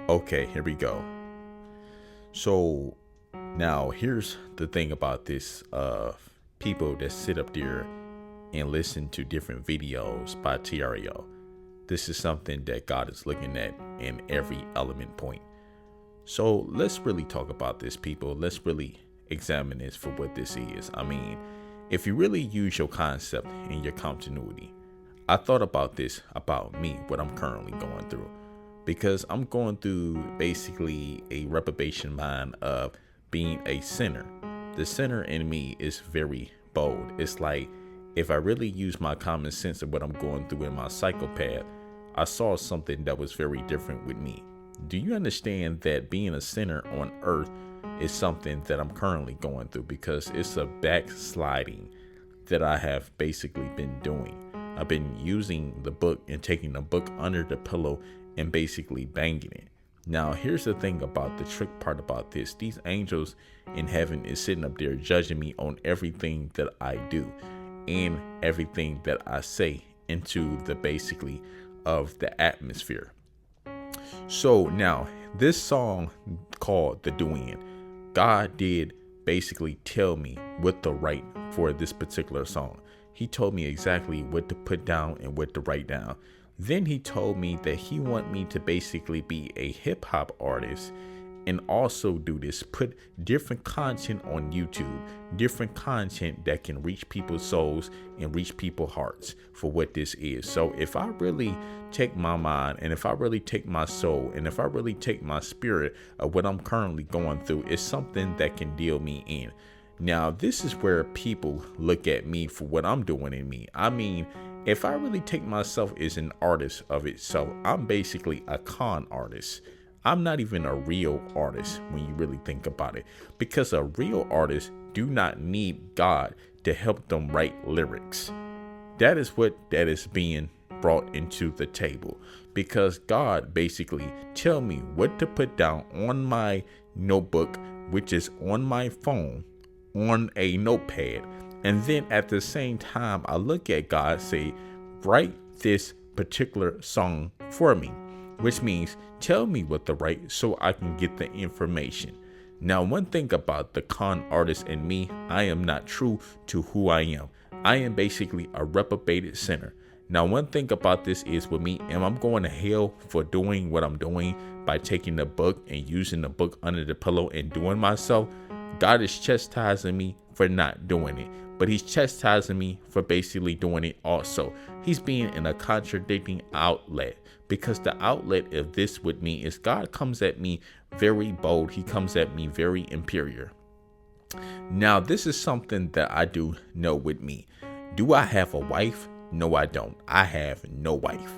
Okay, here we go. So now here's the thing about this people that sit up there and listen to different videos by TREO. This is something that God is looking at in every element point. So let's really talk about this, people. Let's really examine this for what this is. I mean, if you really use your concept and your continuity, I thought about this about me, what I'm currently going through, because I'm going through basically a reprobation mind of being a sinner. The sinner in me is very bold. It's like if I really use my common sense of what I'm going through in my psychopath, I saw something that was very different with me. Do you understand that being a sinner on earth is something that I'm currently going through, because it's a backsliding that I have basically been doing. I've been using the book and taking the book under the pillow and basically banging it. Now, here's the thing about the trick part about this. These angels in heaven is sitting up there judging me on everything that I do and everything that I say into the basically of the atmosphere. So now this song called The Doing, God did basically tell me what to write for this particular song. He told me exactly what to put down and what to write down. Then he told me that he want me to basically be a hip hop artist and also do this, put different content on YouTube, different content that can reach people's souls and reach people's hearts for what this is. So if I really take my mind and if I really take my soul and if I really take my spirit of what I'm currently going through, it's something that can deal me in. Now, this is where people look at me for what I'm doing in me. I mean, if I really take myself as an artist of itself, I'm basically a con artist. I'm not even a real artist when you really think about it, because a real artist do not need God to help them write lyrics. That is what that is being brought into the table, because God basically tell me what to put down on my notebook, which is on my phone, on a notepad. And then at the same time, I look at God, say, write this particular song for me, which means tell me what to write so I can get the information. Now, one thing about the con artist in me, I am not true to who I am. I am basically a reprobated sinner. Now, one thing about this is with me, am I'm going to hell for doing what I'm doing by taking the book and using the book under the pillow and doing myself? God is chastising me for not doing it, but he's chastising me for basically doing it also. He's being in a contradicting outlet, because the outlet of this with me is God comes at me very bold. He comes at me very inferior. Now, this is something that I do know with me. Do I have a wife? No, I don't. I have no wife.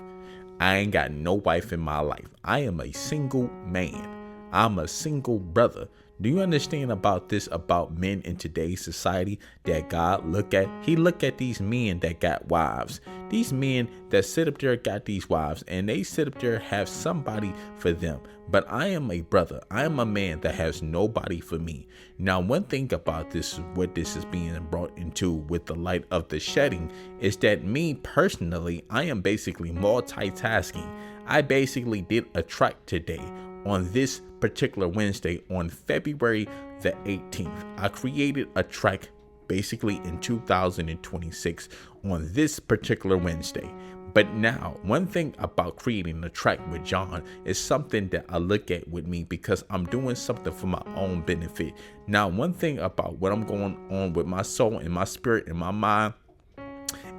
I ain't got no wife in my life. I am a single man. I'm a single brother. Do you understand about this, about men in today's society that God look at? He look at these men that got wives. These men that sit up there got these wives, and they sit up there have somebody for them. But I am a brother. I am a man that has nobody for me. Now, one thing about this, what this is being brought into with the light of the shedding, is that me personally, I am basically multitasking. I basically did a track today on this particular Wednesday on February the 18th. I created a track basically in 2026 on this particular Wednesday. But now, one thing about creating a track with John is something that I look at with me, because I'm doing something for my own benefit. Now, one thing about what I'm going on with my soul and my spirit and my mind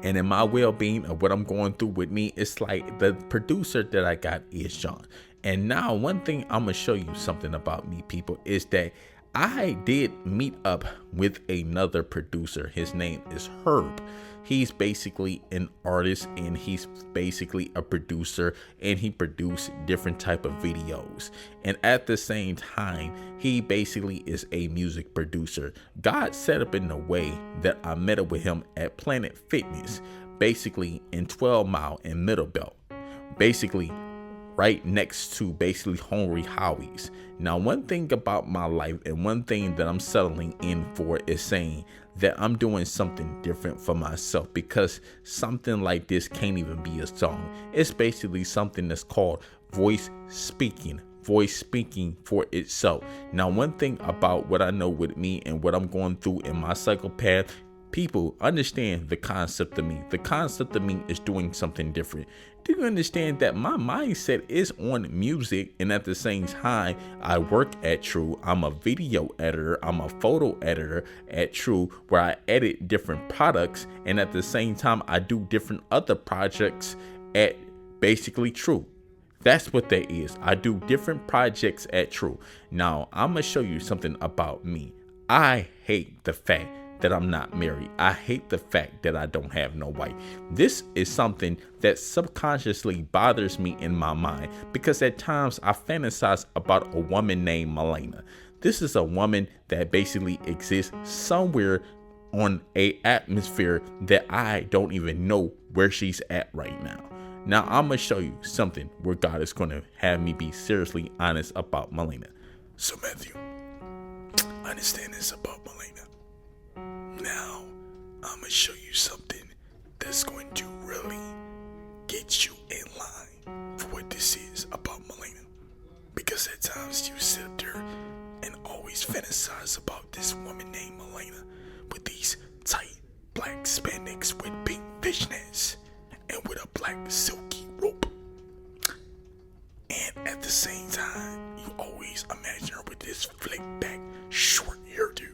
and in my well-being of what I'm going through with me, it's like the producer that I got is John. And now one thing I'm going to show you something about me, people, is that I did meet up with another producer. His name is Herb. He's basically an artist and he's basically a producer, and he produced different type of videos. And at the same time, he basically is a music producer. God set up in a way that I met up with him at Planet Fitness, basically in 12 Mile in Middle Belt, basically right next to basically Hungry Howie's. Now, one thing about my life and one thing that I'm settling in for is saying that I'm doing something different for myself, because something like this can't even be a song. It's basically something that's called voice speaking, voice speaking for itself. Now, one thing about what I know with me and what I'm going through in my psychopath, people understand the concept of me. The concept of me is doing something different. Do you understand that my mindset is on music, and at the same time, I work at True. I'm a video editor. I'm a photo editor at True, where I edit different products, and at the same time, I do different other projects at basically True. That's what that is. I do different projects at True. Now, I'm going to show you something about me. I hate the fact that I'm not married. I hate the fact that I don't have no wife. This is something that subconsciously bothers me in my mind, because at times I fantasize about a woman named Milena. This is a woman that basically exists somewhere on a atmosphere that I don't even know where she's at right now. Now, I'm going to show you something where God is going to have me be seriously honest about Milena. So, Matthew, understand this about Milena. Now, I'm going to show you something that's going to really get you in line for what this is about Milena. Because at times you sit there and always fantasize about this woman named Milena with these tight black spandex with pink fishnets and with a black silky rope. And at the same time, you always imagine her with this flick back short hairdo.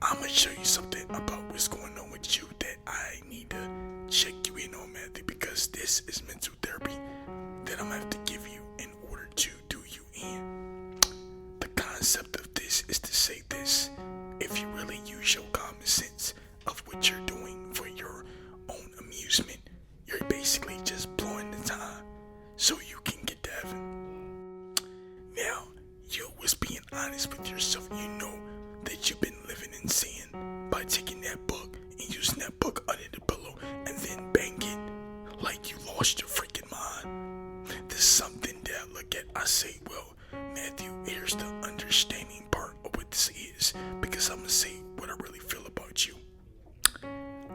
I'm going to show you something about what's going on with you that I need to check you in on, Matthew, because this is mental therapy that I'm going to have to give you in order to do you in. The concept of this is to say this: if you really use your common sense of what you're doing for your own amusement, you're basically just blowing the time so you can get to heaven. Now, you was being honest with yourself. You know that you've been living in sin by taking that book and using that book under the pillow and then banging like you lost your freaking mind. There's something that I look at, I say, well, Matthew, here's the understanding part of what this is, because I'm going to say what I really feel about you.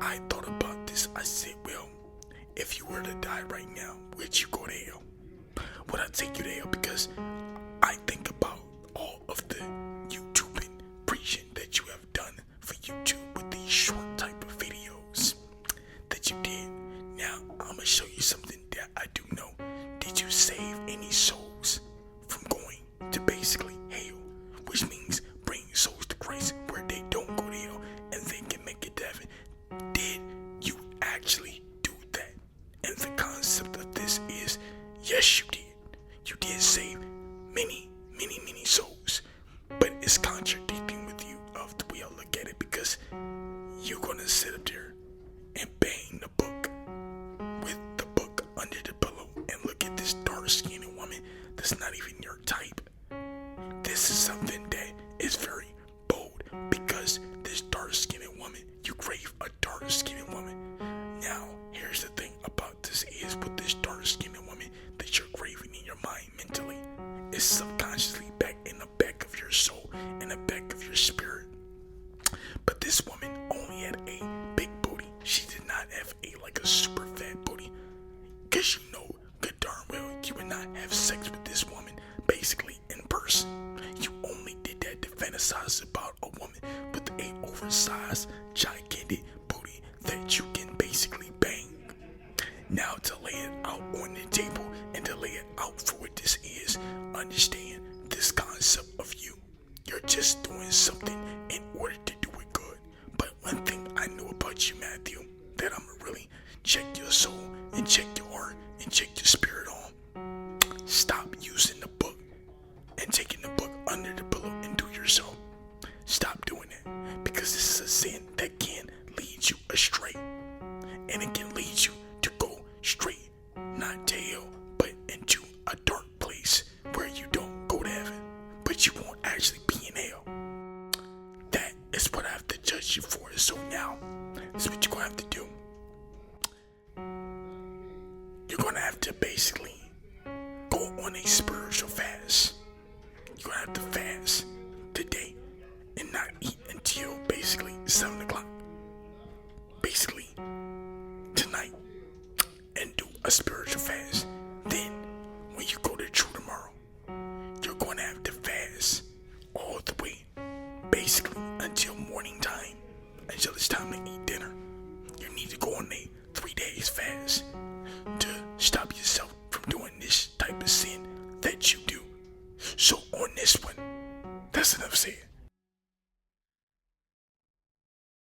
I thought about this. I said, well, if you were to die right now, would you go to hell? Would I take you to hell? Because I think about all of the YouTubing preaching that you have done for YouTube with these short type of videos that you did. Now, I'm going to show you something that I do know. Did you save any souls from going to basically hell? Which means bring souls to Christ where they don't go to hell and they can make it to heaven. Did you actually do that? And the concept of this is, yes, you did. You did save many, many, many souls. But it's contradicting with you of the way I look at it, because you're going to sit up there and bang the book with the book under the pillow and look at this dark-skinned woman that's not even your type. This is something that is very bold, because this dark-skinned woman, you crave a dark-skinned woman. Now, here's the thing about this is, with this dark-skinned woman that you're craving in your mind mentally, it's subconsciously back in the back of your soul, in the back of your spirit. But this woman only had a big booty. She did not have a super fat booty, because you know good darn well you would not have sex with this woman basically in person. You only did that to fantasize about a woman with a oversized, gigantic booty that you can basically bang. Now, to lay it out on the table and to lay it out for what this is, understand this concept of you. You're just doing something in order to do it good. But one thing I know about you, Matthew, that I'm gonna really check your soul and check your heart and check your spirit on. Stop using the book and taking the book under the pillow and do yourself. Stop doing it, because this is a sin that can lead you astray, and it can lead you to go straight, not to hell, but into a dark place where you don't go to heaven, but you won't actually be in hell. That is what I have to judge you for. So now, this is what you're going to have to do. You're going to have to basically go on a spiritual fast. You're going to have to fast today and not eat until basically 7 o'clock. Basically, a spiritual fast. Then, when you go to True tomorrow, it's time to eat dinner. You need to go on a 3 days fast to stop yourself from doing this type of sin that you do. So on this one, that's enough said.